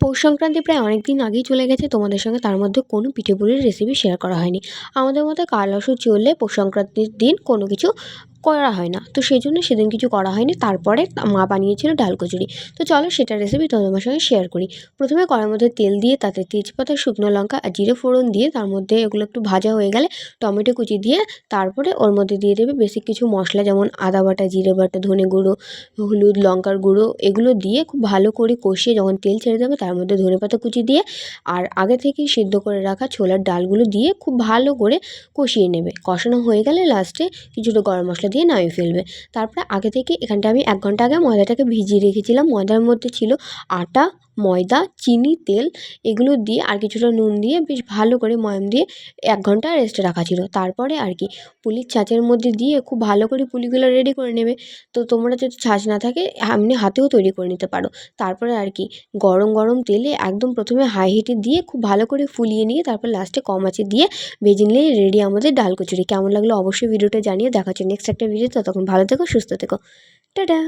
পৌষ সংক্রান্তি প্রায় অনেক দিন আগেই চলে গেছে, তোমাদের সঙ্গে তার মধ্যে কোনো পিঠেপুলির রেসিপি শেয়ার করা হয়নি। আমাদের মধ্যে কালসর্প চললে পৌষ সংক্রান্তির দিন কোনো কিছু করা হয় না, তো সেই জন্য সেদিন কিছু করা হয়নি। তারপরে মা বানিয়েছিল ডাল কচুরি। তো চলো সেটার রেসিপি তোমাদের সঙ্গে শেয়ার করি। প্রথমে কড়াইয়ের মধ্যে তেল দিয়ে তাতে তেজপাতা, শুকনো লঙ্কা আর জিরে ফোড়ন দিয়ে তার মধ্যে এগুলো একটু ভাজা হয়ে গেলে টমেটো কুচি দিয়ে তারপরে ওর মধ্যে দিয়ে দেবে বেসিক কিছু মশলা, যেমন আদা বাটা, জিরে বাটা, ধনে গুঁড়ো, হলুদ, লঙ্কার গুঁড়ো, এগুলো দিয়ে খুব ভালো করে কষিয়ে যখন তেল ছেড়ে দেবে তার মধ্যে ধনেপাতা কুচি দিয়ে আর আগে থেকেই সিদ্ধ করে রাখা ছোলার ডালগুলো দিয়ে খুব ভালো করে কষিয়ে নেবে। কষানো হয়ে গেলে লাস্টে কিছুটা গরম মশলা দিয়ে নামিয়ে ফেলবে। তারপরে আগে থেকে এখানটা আমি 1 ঘন্টা আগে ময়দাটাকে ভিজিয়ে রেখেছিলাম। ময়দার মধ্যে ছিল আটা, ময়দা, চিনি, তেল, এগুলো দিয়ে আর কিছুটা নুন দিয়ে বেশ ভালো করে ময়াম দিয়ে 1 ঘন্টা রেস্টে রাখা ছিল। তারপরে আর কি পুলির ছাঁচের মধ্যে দিয়ে খুব ভালো করে পুলিগুলো রেডি করে নেবে। তো তোমরা যদি ছাঁচ না থাকে এমনি হাতেও তৈরি করে নিতে পারো। তারপরে আর কি গরম গরম তেলে একদম প্রথমে হাই হিটে দিয়ে খুব ভালো করে ফুলিয়ে নিয়ে তারপর লাস্টে কম আঁচে দিয়ে ভেজে নিলেই রেডি আমাদের ডাল কচুরি। কেমন লাগলো অবশ্যই ভিডিওটা জানিয়ে। দেখা হচ্ছে নেক্সট একটা ভিডিও। ততক্ষণ ভালো থেকো, সুস্থ থেকো, টাটা।